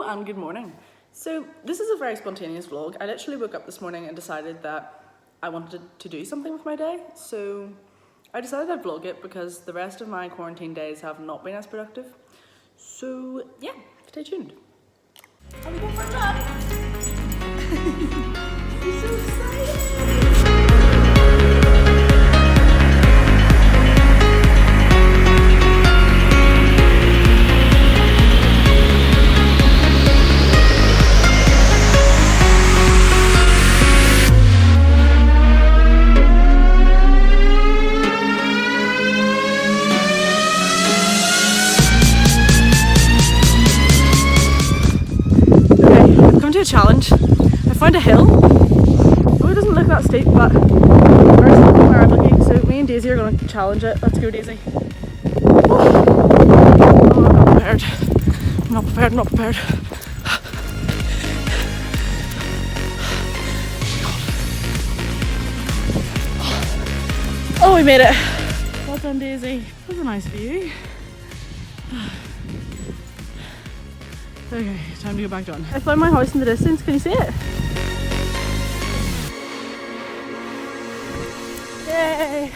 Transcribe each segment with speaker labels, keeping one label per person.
Speaker 1: and good morning. So this is a very spontaneous vlog. I literally woke up this morning and decided that I wanted to do something with my day. So I decided I'd vlog it because the rest of my quarantine days have not been as productive. So yeah, stay tuned. I'm going for a run! I'm so excited! To a challenge. I found a hill. Oh, it doesn't look that steep, but very simple where I'm looking. So me and Daisy are going to challenge it. Let's go, Daisy. Oh, I'm not prepared. I'm not prepared. I'm not prepared. Oh, we made it. Well done, Daisy. That was a nice view. Okay, time to go back down. I found my house in the distance, can you see it? Yay!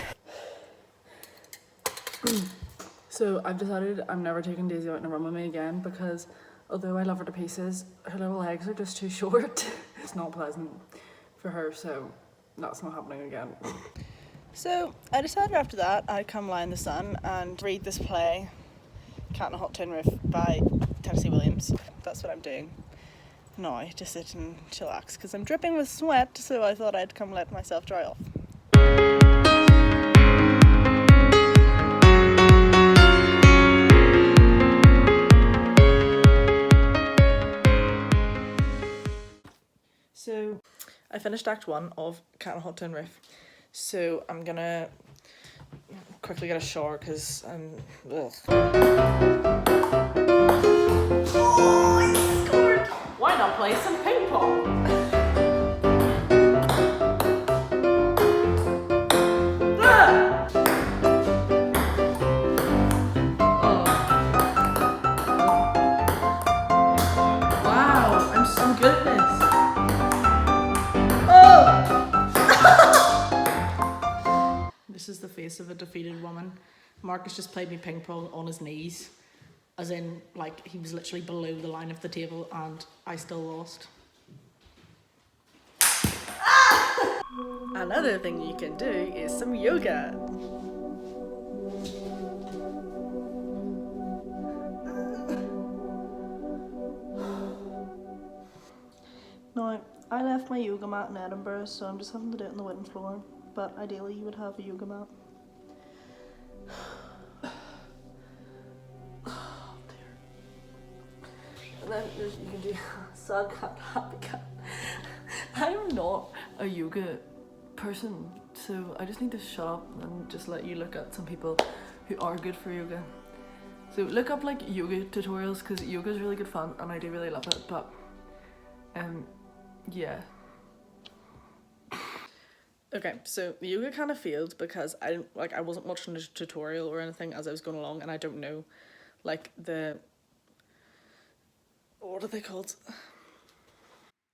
Speaker 1: So I've decided I'm never taking Daisy out on a run with me again because although I love her to pieces, her little legs are just too short. It's not pleasant for her, so that's not happening again. So I decided after that I'd come lie in the sun and read this play, Cat on a Hot Tin Roof by Tennessee Williams. That's what I'm doing now, to sit and chillax because I'm dripping with sweat, so I thought I'd come let myself dry off. So I finished Act 1 of Cat on a Hot Tin Roof, so I'm gonna quickly get a shower because I'm Oh, I scored! Why not play some ping pong? Wow, I'm so good at this. Oh! This is the face of a defeated woman. Marcus just played me ping pong on his knees. As in, like, he was literally below the line of the table and I still lost. Ah! Another thing you can do is some yoga. Now, I left my yoga mat in Edinburgh, so I'm just having to do it on the wooden floor. But ideally you would have a yoga mat. And then you can do sad cat, happy cat. I'm not a yoga person, so I just need to shut up and just let you look at some people who are good for yoga. So look up like yoga tutorials because yoga is really good fun and I do really love it, but yeah. Okay, so the yoga kind of failed because I wasn't watching a tutorial or anything as I was going along, and I don't know like what are they called?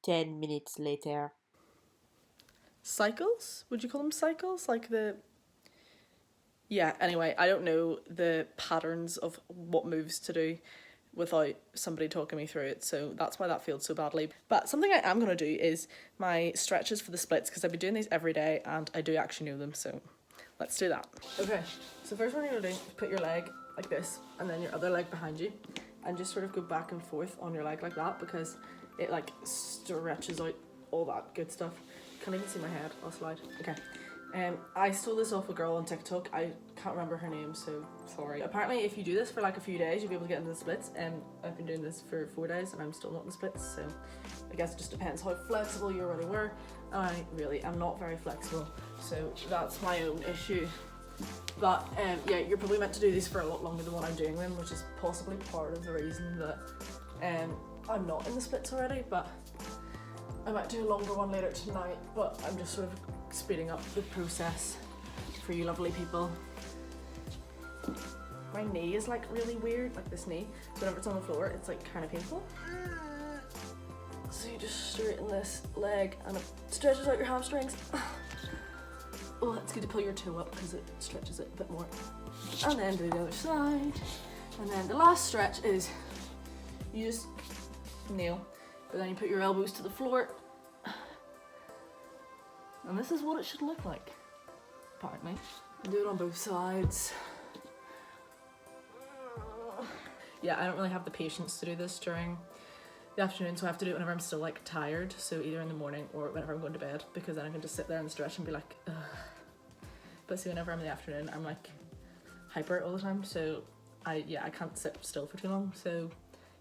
Speaker 2: 10 minutes later.
Speaker 1: Cycles? Would you call them cycles? Like yeah, anyway, I don't know the patterns of what moves to do without somebody talking me through it, so that's why that failed so badly. But something I am going to do is my stretches for the splits because I've been doing these every day and I do actually know them, so let's do that. Okay, so first one you're going to do is put your leg like this and then your other leg behind you and just sort of go back and forth on your leg like that because it like stretches out all that good stuff. Can't even see my head, I'll slide. Okay. I stole this off a girl on TikTok. I can't remember her name, so sorry. Apparently if you do this for like a few days you'll be able to get into the splits, and I've been doing this for 4 days and I'm still not in the splits, so I guess it just depends how flexible you already were. I really am not very flexible, so that's my own issue. But yeah, you're probably meant to do these for a lot longer than what I'm doing them, which is possibly part of the reason that I'm not in the splits already, but I might do a longer one later tonight, but I'm just sort of speeding up the process for you lovely people. my knee is like really weird, like this knee. So whenever it's on the floor, it's like kind of painful. So you just straighten this leg and it stretches out your hamstrings. Oh, it's good to pull your toe up because it stretches it a bit more. And then do the other side. And then the last stretch is you just kneel, but then you put your elbows to the floor. And this is what it should look like, apparently. Do it on both sides. Yeah, I don't really have the patience to do this during the afternoon, so I have to do it whenever I'm still like tired. So either in the morning or whenever I'm going to bed, because then I can just sit there and stretch and be like, ugh. But see, whenever I'm in the afternoon, I'm like hyper all the time. So I can't sit still for too long. So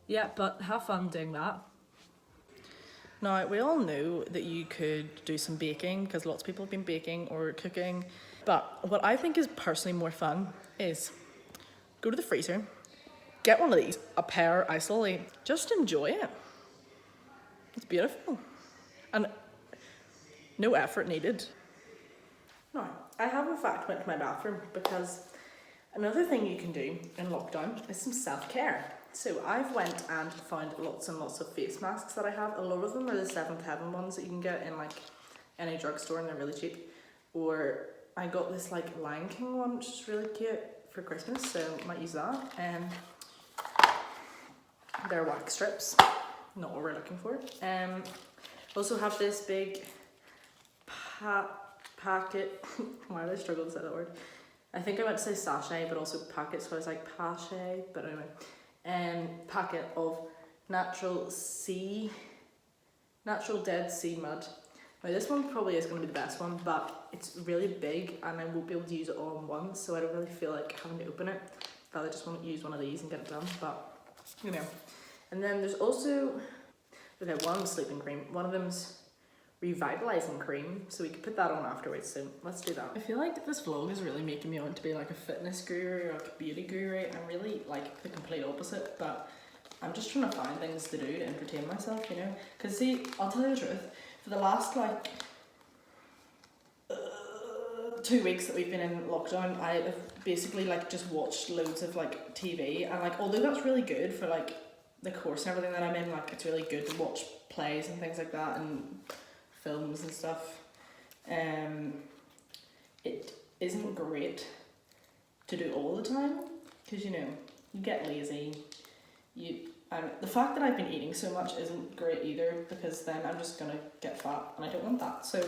Speaker 1: yeah, but have fun doing that. Now, we all know that you could do some baking because lots of people have been baking or cooking. But what I think is personally more fun is go to the freezer, get one of these, a pear isolate, just enjoy it. It's beautiful. And no effort needed. Now, I have in fact went to my bathroom because another thing you can do in lockdown is some self-care. So I've went and found lots and lots of face masks that I have. A lot of them are the Seventh Heaven ones that you can get in like any drugstore and they're really cheap. Or I got this like Lion King one, which is really cute for Christmas, so I might use that. They're wax strips, not what we're looking for. Also have this big packet. Why did I struggle to say that word? I think I meant to say sachet, but also packet, so I was like pache, but anyway. Packet of natural Dead Sea mud. Now this one probably is going to be the best one, but it's really big and I won't be able to use it all in once, so I don't really feel like having to open it. I'd rather just want to use one of these and get it done, but you know. And then there's also, okay, one's sleeping cream, one of them's revitalizing cream, so we could put that on afterwards, so let's do that. I feel like this vlog is really making me out to be like a fitness guru or like a beauty guru. I'm really like the complete opposite, but I'm just trying to find things to do to entertain myself, you know? Because see, I'll tell you the truth, for the last like 2 weeks that we've been in lockdown, I have basically like just watched loads of like TV, and like although that's really good for like the course and everything that I'm in, like it's really good to watch plays and things like that and films and stuff, it isn't great to do all the time because you know you get lazy. The fact that I've been eating so much isn't great either, because then I'm just gonna get fat and I don't want that. So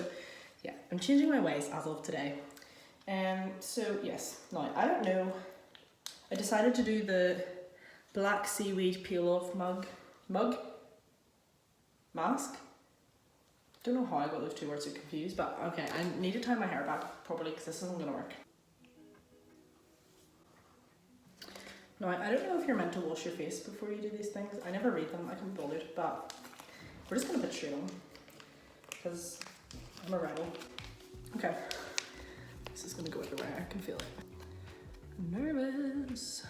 Speaker 1: yeah, I'm changing my ways as of today. So yes, now I don't know. I decided to do the black seaweed peel off mask. Don't know how I got those two words so confused, but okay, I need to tie my hair back properly because this isn't gonna work. Now, I don't know if you're meant to wash your face before you do these things. I never read them, I can't be bothered, but we're just gonna put straight on because I'm a rebel. Okay, this is gonna go everywhere, I can feel it. I'm nervous.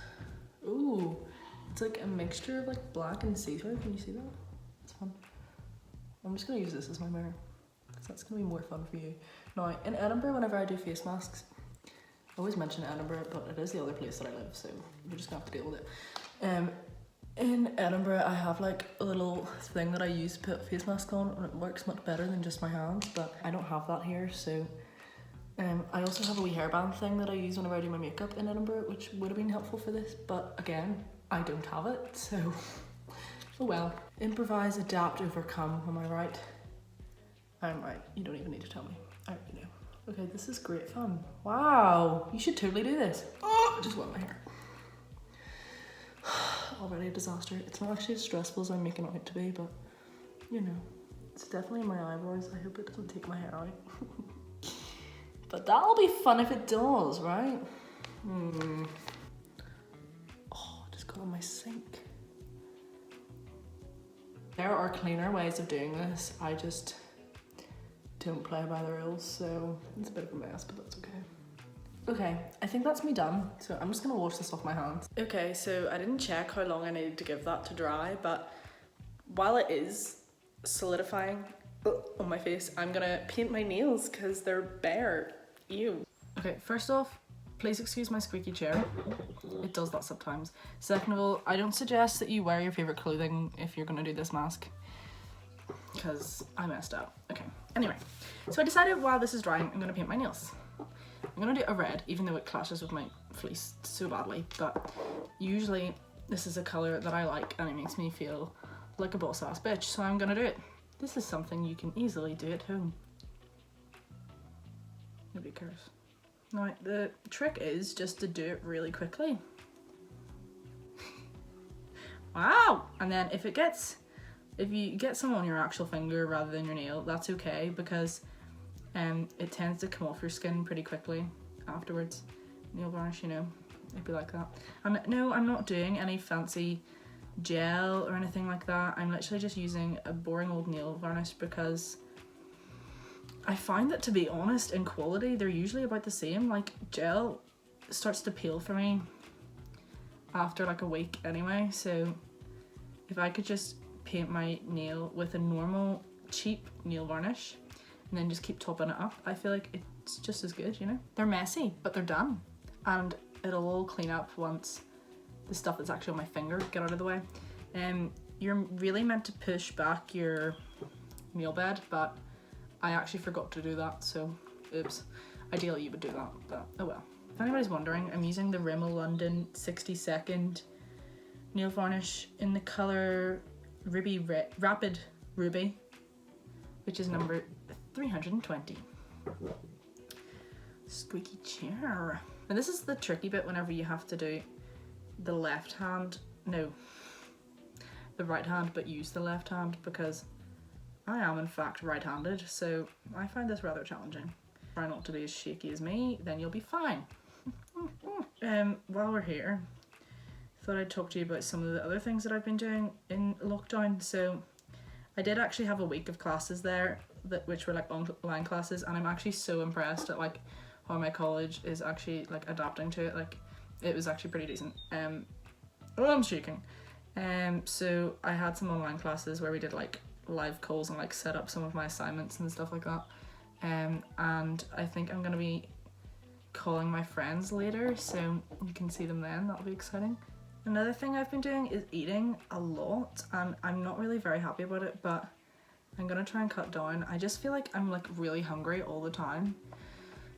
Speaker 1: Ooh, it's like a mixture of like black and see-through, can you see that? It's fun. I'm just gonna use this as my mirror because that's gonna be more fun for you. Now, in Edinburgh, whenever I do face masks, I always mention Edinburgh, but it is the other place that I live, so you're just gonna have to deal with it. In Edinburgh, I have like a little thing that I use to put face mask on, and it works much better than just my hands, but I don't have that here, so I also have a wee hairband thing that I use whenever I do my makeup in Edinburgh, which would have been helpful for this, but again, I don't have it, so oh well. Improvise, adapt, overcome, am I right? I'm right, you don't even need to tell me, I already know. Okay, this is great fun. Wow, you should totally do this. Oh, I just wet my hair. Already a disaster. It's not actually as stressful as I'm making it out to be, but you know, it's definitely in my eyebrows. I hope it doesn't take my hair out. But that'll be fun if it does, right? Oh, I just got on my sink. There are cleaner ways of doing this. I just don't play by the rules, so it's a bit of a mess, but that's okay. Okay, I think that's me done, so I'm just gonna wash this off my hands. Okay, so I didn't check how long I needed to give that to dry, but while it is solidifying on my face, I'm gonna paint my nails because they're bare. Ew. Okay, first off, Please excuse my squeaky chair. It does that sometimes. Second of all, I don't suggest that you wear your favourite clothing if you're going to do this mask, because I messed up. Okay, anyway. So I decided while this is drying, I'm going to paint my nails. I'm going to do a red, even though it clashes with my fleece so badly, but usually this is a colour that I like and it makes me feel like a boss ass bitch, so I'm going to do it. This is something you can easily do at home. Nobody cares. Now, the trick is just to do it really quickly. Wow! And then if you get some on your actual finger rather than your nail, that's okay, because it tends to come off your skin pretty quickly afterwards. Nail varnish, you know, it'd be like that. And no, I'm not doing any fancy gel or anything like that. I'm literally just using a boring old nail varnish because I find that, to be honest, in quality, they're usually about the same. Like, gel starts to peel for me after like a week anyway, so if I could just paint my nail with a normal cheap nail varnish and then just keep topping it up, I feel like it's just as good, you know? They're messy, but they're done. And it'll all clean up once the stuff that's actually on my finger get out of the way. You're really meant to push back your nail bed, but I actually forgot to do that, so oops. Ideally you would do that, but oh well. If anybody's wondering, I'm using the Rimmel London 60-second nail varnish in the colour Rapid Ruby, which is number 320. Squeaky chair. And this is the tricky bit whenever you have to do the right hand, but use the left hand, because I am in fact right-handed, so I find this rather challenging. Try not to be as shaky as me, then you'll be fine. While we're here, I thought I'd talk to you about some of the other things that I've been doing in lockdown. So I did actually have a week of classes there, which were like online classes, and I'm actually so impressed at like how my college is actually like adapting to it. Like, it was actually pretty decent. I'm shaking. So I had some online classes where we did like live calls and like set up some of my assignments and stuff like that, and I think I'm gonna be calling my friends later, so you can see them then. That'll be exciting. Another thing I've been doing is eating a lot, and I'm not really very happy about it, but I'm gonna try and cut down. I just feel like I'm like really hungry all the time.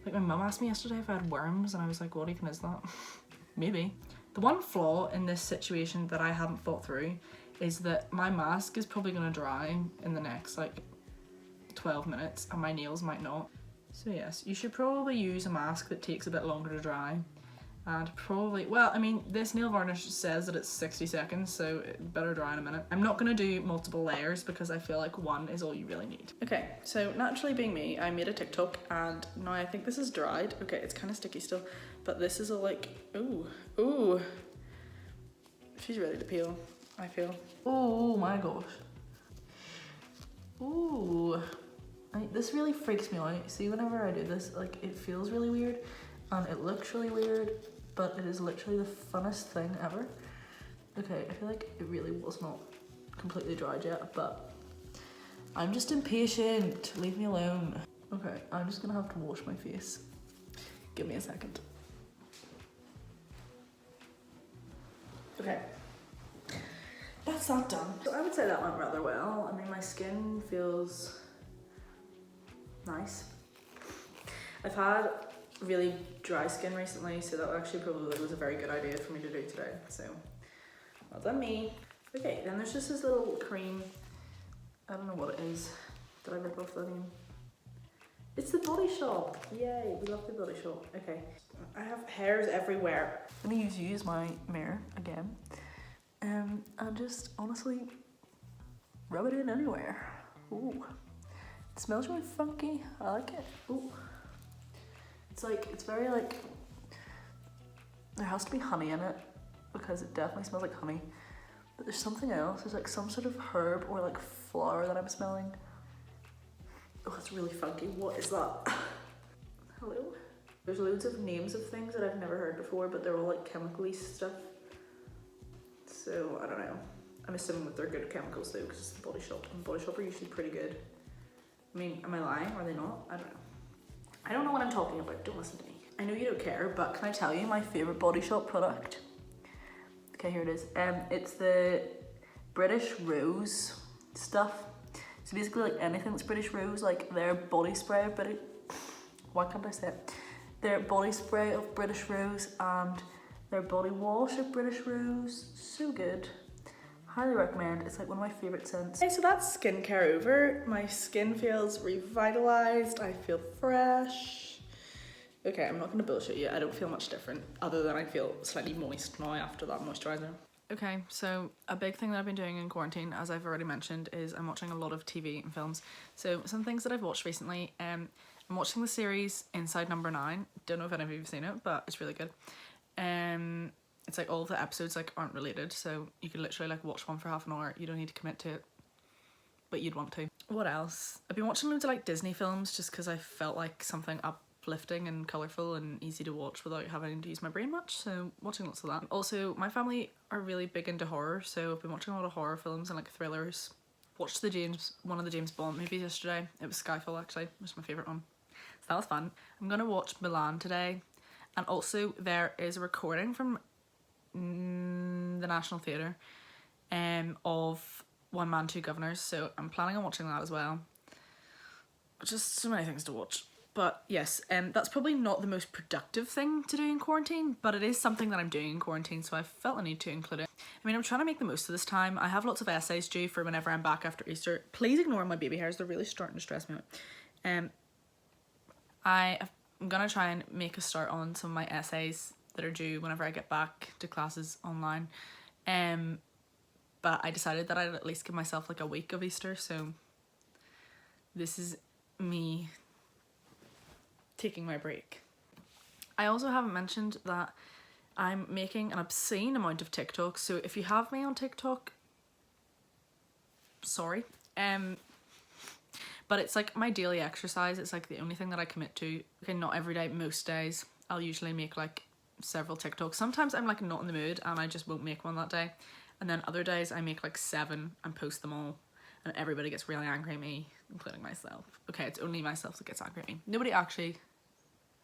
Speaker 1: Like, my mum asked me yesterday if I had worms, and I was like, what even is that? Maybe. The one flaw in this situation that I hadn't thought through is that my mask is probably gonna dry in the next like 12 minutes, and my nails might not. So yes, you should probably use a mask that takes a bit longer to dry, and probably, well, I mean, this nail varnish says that it's 60 seconds, so it better dry in a minute. I'm not gonna do multiple layers because I feel like one is all you really need. Okay, so naturally being me, I made a TikTok, and now I think this is dried. Okay, it's kind of sticky still, but this is all like, ooh. She's ready to peel, I feel. Oh my gosh. Ooh. This really freaks me out. See, whenever I do this, like, it feels really weird and it looks really weird, but it is literally the funnest thing ever. Okay, I feel like it really was not completely dried yet, but I'm just impatient. Leave me alone. Okay, I'm just gonna have to wash my face. Give me a second. Okay. That's that done. So I would say that went rather well. I mean, my skin feels nice. I've had really dry skin recently, so that actually probably was a very good idea for me to do today. So, well done me. Okay, then there's just this little cream. I don't know what it is. Did I rip off the name? It's the Body Shop. Yay, we love the Body Shop. Okay, I have hairs everywhere. I'm gonna use you as my mirror again. And just honestly rub it in anywhere. Ooh. It smells really funky. I like it. Ooh. It's very like, there has to be honey in it because it definitely smells like honey. But there's something else. There's like some sort of herb or like flower that I'm smelling. Oh, it's really funky. What is that? Hello? There's loads of names of things that I've never heard before, but they're all like chemical-y stuff. So, I don't know. I'm assuming that they're good chemicals though, because it's the Body Shop, and Body Shop are usually pretty good. I mean, am I lying? Are they not? I don't know. I don't know what I'm talking about. Don't listen to me. I know you don't care, but can I tell you my favourite Body Shop product? Okay, here it is. It's the British Rose stuff. So basically, like anything that's British Rose, like their body spray of British... Why can't I say it? Their body spray of British Rose and their body wash of British Rose. So good. Highly recommend. It's like one of my favourite scents. Okay, so that's skincare over. My skin feels revitalised. I feel fresh. Okay, I'm not going to bullshit you. I don't feel much different other than I feel slightly moist now after that moisturiser. Okay, so a big thing that I've been doing in quarantine, as I've already mentioned, is I'm watching a lot of TV and films. So some things that I've watched recently, I'm watching the series Inside Number 9. Don't know if any of you have seen it, but it's really good. It's like all of the episodes like aren't related, so you could literally like watch one for half an hour. You don't need to commit to it, but you'd want to. What else? I've been watching loads of like Disney films just because I felt like something uplifting and colourful and easy to watch without having to use my brain much, so watching lots of that. Also, my family are really big into horror, so I've been watching a lot of horror films and like thrillers. Watched one of the James Bond movies yesterday. It was Skyfall actually, it was my favourite one. So that was fun. I'm gonna watch Milan today, and also there is a recording from the National Theatre of One Man, Two Governors, so I'm planning on watching that as well. Just so many things to watch. But yes, that's probably not the most productive thing to do in quarantine, but it is something that I'm doing in quarantine, so I felt I need to include it. I mean, I'm trying to make the most of this time. I have lots of essays due for whenever I'm back after Easter. Please ignore my baby hairs, they're really starting to stress me out. I'm gonna try and make a start on some of my essays that are due whenever I get back to classes online. But I decided that I'd at least give myself like a week of Easter, so this is me taking my break. I also haven't mentioned that I'm making an obscene amount of TikToks, so if you have me on TikTok, sorry. But it's like my daily exercise. It's like the only thing that I commit to. Okay, not every day, most days. I'll usually make like several TikToks. Sometimes I'm like not in the mood and I just won't make one that day. And then other days I make like 7 and post them all. And everybody gets really angry at me, including myself. Okay, it's only myself that gets angry at me. Nobody actually...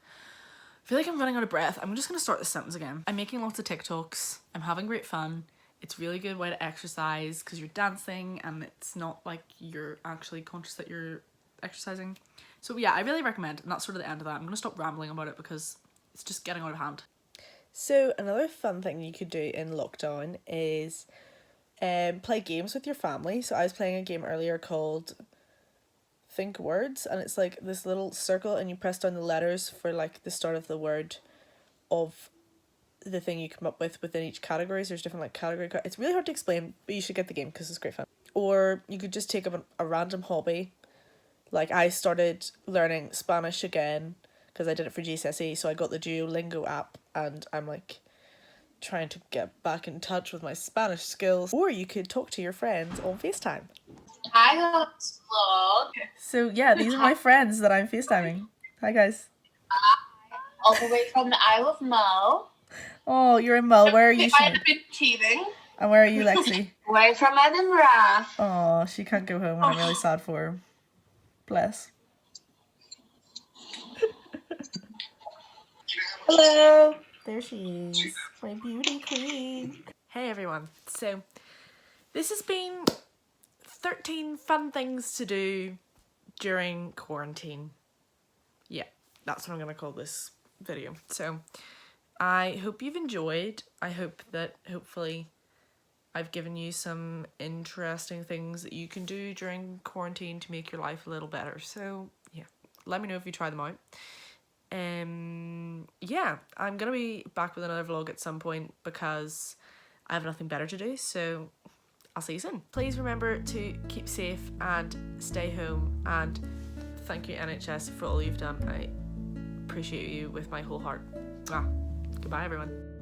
Speaker 1: I feel like I'm running out of breath. I'm just going to start this sentence again. I'm making lots of TikToks. I'm having great fun. It's a really good way to exercise because you're dancing and it's not like you're actually conscious that you're exercising. So yeah, I really recommend, and that's sort of the end of that. I'm going to stop rambling about it because it's just getting out of hand. So another fun thing you could do in lockdown is play games with your family. So I was playing a game earlier called Think Words, and it's like this little circle and you press down the letters for like the start of the word of the thing you come up with within each category. So there's different like category. It's really hard to explain, but you should get the game because it's great fun. Or you could just take up a random hobby. Like I started learning Spanish again because I did it for GCSE, so I got the Duolingo app and I'm like trying to get back in touch with my Spanish skills. Or you could talk to your friends on FaceTime.
Speaker 3: Hi, vlog.
Speaker 1: So yeah, these are my friends that I'm FaceTiming. Hi guys.
Speaker 3: All the way from the Isle of Mull.
Speaker 1: Oh, you're in Mull. Where are you?
Speaker 3: I've been teething.
Speaker 1: And where are you, Lexi?
Speaker 3: Away from Edinburgh.
Speaker 1: Oh, she can't go home and I'm really sad for her. Bless. Hello. There she is. My beauty queen. Hey everyone. So, this has been 13 fun things to do during quarantine. Yeah, that's what I'm going to call this video. So, I hope you've enjoyed. I hope that hopefully I've given you some interesting things that you can do during quarantine to make your life a little better. So yeah, let me know if you try them out. Yeah, I'm gonna be back with another vlog at some point because I have nothing better to do, so I'll see you soon. Please remember to keep safe and stay home, and thank you NHS for all you've done. I appreciate you with my whole heart. Goodbye everyone.